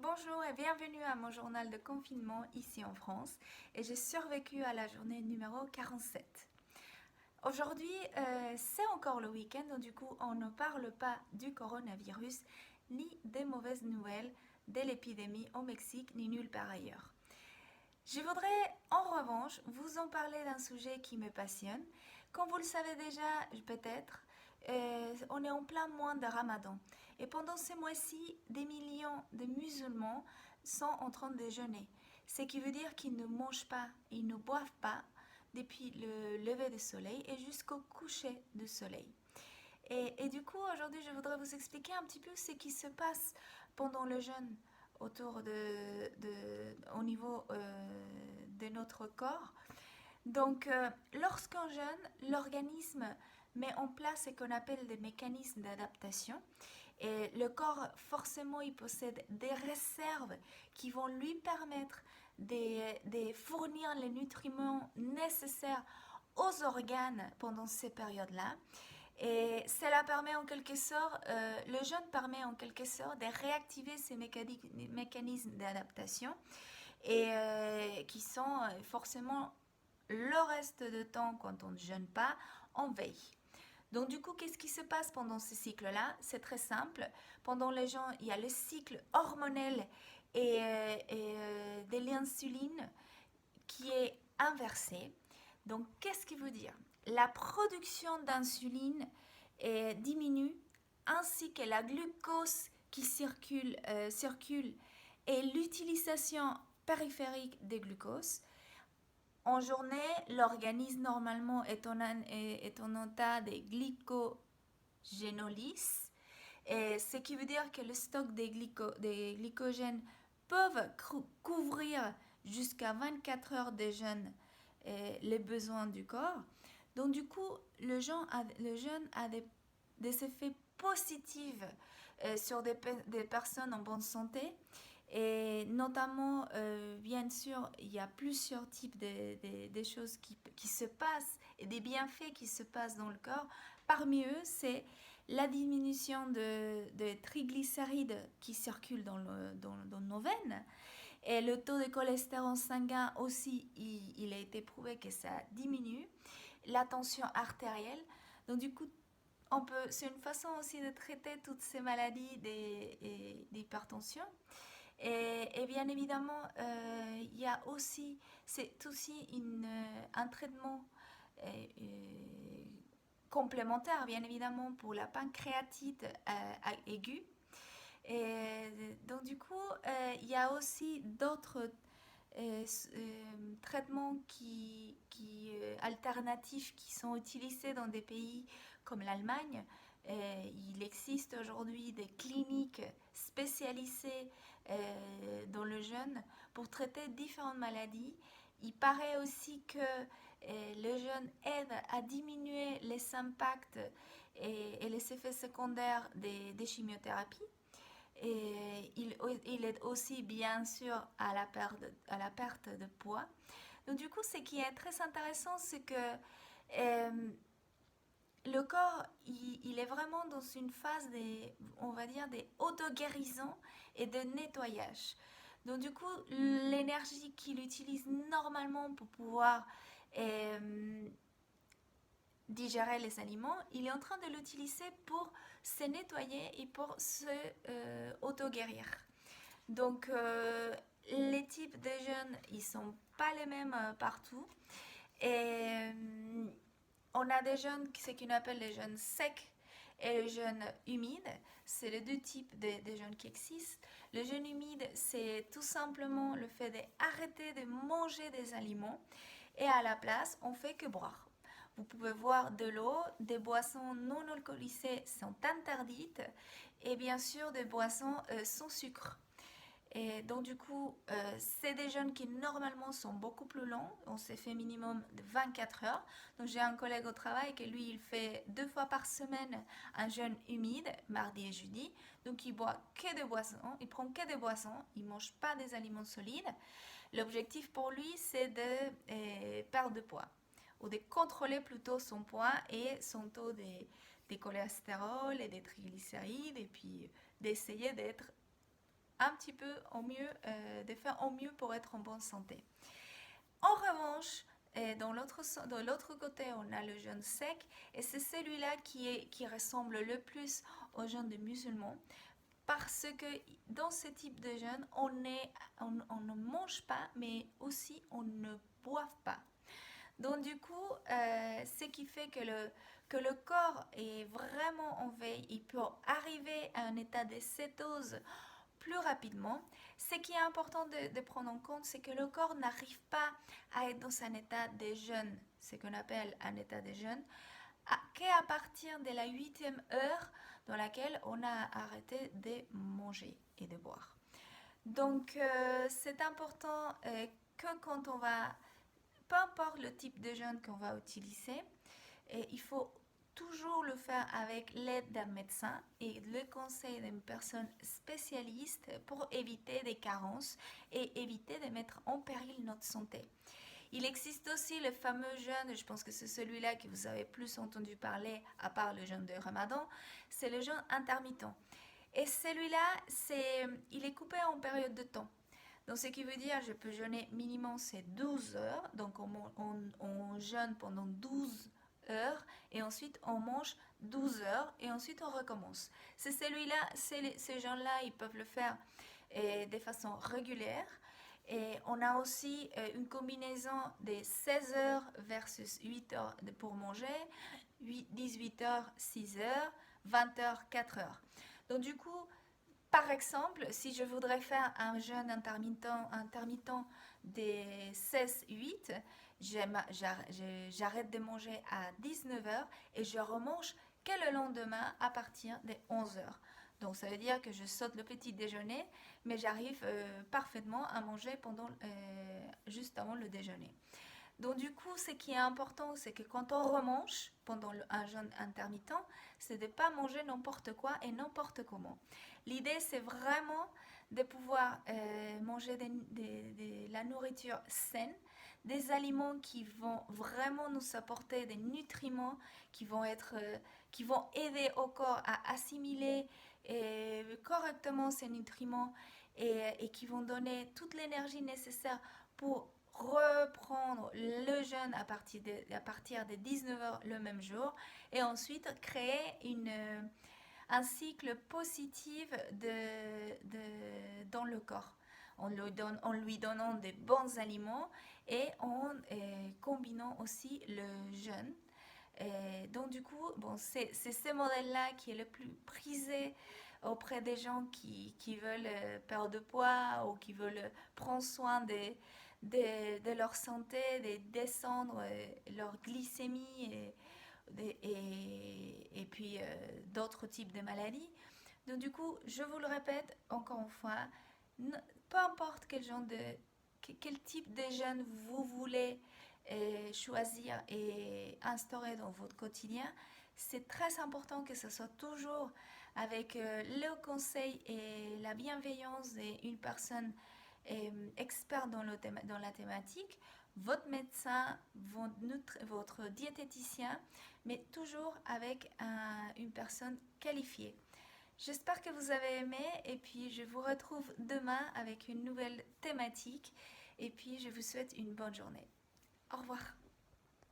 Bonjour et bienvenue à mon journal de confinement ici en France et j'ai survécu à la journée numéro 47. Aujourd'hui, c'est encore le week-end, donc du coup on ne parle pas du coronavirus ni des mauvaises nouvelles de l'épidémie au Mexique ni nulle part ailleurs. Je voudrais en revanche vous en parler d'un sujet qui me passionne. Comme vous le savez déjà peut-être, on est en plein mois de Ramadan. Et pendant ce mois-ci, des millions de musulmans sont en train de jeûner. Ce qui veut dire qu'ils ne mangent pas, ils ne boivent pas depuis le lever du soleil et jusqu'au coucher du soleil. Et du coup, aujourd'hui, je voudrais vous expliquer un petit peu ce qui se passe pendant le jeûne au niveau de notre corps. Donc, lorsqu'on jeûne, l'organisme met en place ce qu'on appelle des mécanismes d'adaptation. Et le corps, forcément, il possède des réserves qui vont lui permettre de fournir les nutriments nécessaires aux organes pendant ces périodes-là. Et cela permet en quelque sorte, le jeûne permet en quelque sorte de réactiver ces mécanismes d'adaptation et qui sont forcément le reste de temps quand on ne jeûne pas en veille. Donc du coup, qu'est-ce qui se passe pendant ce cycle-là? C'est très simple. Pendant les gens, il y a le cycle hormonal de l'insuline qui est inversé. Donc qu'est-ce qui veut dire? La production d'insuline diminue ainsi que la glucose qui circule et l'utilisation périphérique des glucoses. En journée, l'organisme normalement est en état de glycogénolyse, ce qui veut dire que le stock des glycogènes peuvent couvrir jusqu'à 24 heures de jeûne les besoins du corps. Donc du coup, le jeûne a des effets positifs sur des personnes en bonne santé. Et notamment, bien sûr, il y a plusieurs types de choses qui se passent et des bienfaits qui se passent dans le corps. Parmi eux, c'est la diminution de triglycérides qui circulent dans nos veines. Et le taux de cholestérol sanguin aussi, il a été prouvé que ça diminue. La tension artérielle. Donc du coup, c'est une façon aussi de traiter toutes ces maladies d'hypertension. Et bien évidemment, il y a aussi, c'est aussi un traitement complémentaire, bien évidemment, pour la pancréatite aiguë. Et donc du coup, il y a aussi d'autres traitements alternatifs qui sont utilisés dans des pays comme l'Allemagne. Il existe aujourd'hui des cliniques spécialisées dans le jeûne pour traiter différentes maladies. Il paraît aussi que le jeûne aide à diminuer les impacts et les effets secondaires des chimiothérapies. Et il aide aussi bien sûr à la perte de poids. Donc du coup, ce qui est très intéressant, c'est que le corps, il est vraiment dans une phase on va dire, des auto-guérisons et de nettoyage. Donc du coup, l'énergie qu'il utilise normalement pour pouvoir digérer les aliments, il est en train de l'utiliser pour se nettoyer et pour se auto-guérir. Donc les types de jeûnes, ils sont pas les mêmes partout. Et on a des jeûnes, ce qu'on appelle les jeûnes secs et les jeûnes humides. C'est les deux types de jeûnes qui existent. Le jeûne humide, c'est tout simplement le fait d'arrêter de manger des aliments et à la place, on fait que boire. Vous pouvez voir de l'eau, des boissons non alcoolisées sont interdites et bien sûr des boissons sans sucre. Et donc du coup, c'est des jeûnes qui normalement sont beaucoup plus longs. On s'est fait minimum de 24 heures. Donc j'ai un collègue au travail qui lui, il fait 2 fois par semaine un jeûne humide, mardi et jeudi. Donc il boit que des boissons, il prend que des boissons, il ne mange pas des aliments solides. L'objectif pour lui, c'est de perdre de poids ou de contrôler plutôt son poids et son taux de cholestérol et des triglycérides et puis d'essayer d'être un petit peu au mieux, de faire au mieux pour être en bonne santé. En revanche, dans l'autre côté, on a le jeûne sec, et c'est celui-là qui ressemble le plus au jeûne des musulmans, parce que dans ce type de jeûne, on ne mange pas, mais aussi on ne boit pas. Donc du coup, ce qui fait que le corps est vraiment en veille, il peut arriver à un état de cétose plus rapidement. Ce qui est important de prendre en compte, c'est que le corps n'arrive pas à être dans un état de jeûne, ce qu'on appelle un état de jeûne, qu'à partir de la 8e heure dans laquelle on a arrêté de manger et de boire. Donc c'est important que quand on va, peu importe le type de jeûne qu'on va utiliser, il faut toujours le faire avec l'aide d'un médecin et le conseil d'une personne spécialiste pour éviter des carences et éviter de mettre en péril notre santé. Il existe aussi le fameux jeûne, je pense que c'est celui-là que vous avez plus entendu parler, à part le jeûne de Ramadan, c'est le jeûne intermittent. Et celui-là, il est coupé en période de temps. Donc ce qui veut dire je peux jeûner minimum c'est 12 heures, donc on jeûne pendant 12 heures et ensuite on mange 12 heures et ensuite on recommence. C'est celui-là, ces gens-là, ils peuvent le faire de façon régulière. Et on a aussi une combinaison des 16 heures versus 8 heures pour manger, 18 heures, 6 heures, 20 heures, 4 heures. Donc du coup, par exemple, si je voudrais faire un jeûne intermittent des 16-8, j'arrête de manger à 19 heures et je remange que le lendemain à partir des 11 heures. Donc ça veut dire que je saute le petit déjeuner, mais j'arrive parfaitement à manger juste avant le déjeuner. Donc du coup, ce qui est important, c'est que quand on remange pendant un jeûne intermittent, c'est de ne pas manger n'importe quoi et n'importe comment. L'idée, c'est vraiment de pouvoir manger de la nourriture saine, des aliments qui vont vraiment nous apporter des nutriments, qui vont aider au corps à assimiler correctement ces nutriments et qui vont donner toute l'énergie nécessaire pour reprendre le jeûne à partir de 19h le même jour et ensuite créer un cycle positif dans le corps en lui donnant des bons aliments et en combinant aussi le jeûne. Donc du coup, bon, c'est ce modèle-là qui est le plus prisé auprès des gens qui veulent perdre de poids ou qui veulent prendre soin de leur santé, de descendre leur glycémie et puis d'autres types de maladies. Donc du coup, je vous le répète encore une fois, peu importe quel type de jeûne vous voulez choisir et instaurer dans votre quotidien, c'est très important que ce soit toujours avec le conseil et la bienveillance d'une personne experte dans la thématique, votre médecin, votre diététicien, mais toujours avec une personne qualifiée. J'espère que vous avez aimé et puis je vous retrouve demain avec une nouvelle thématique et puis je vous souhaite une bonne journée. Au revoir.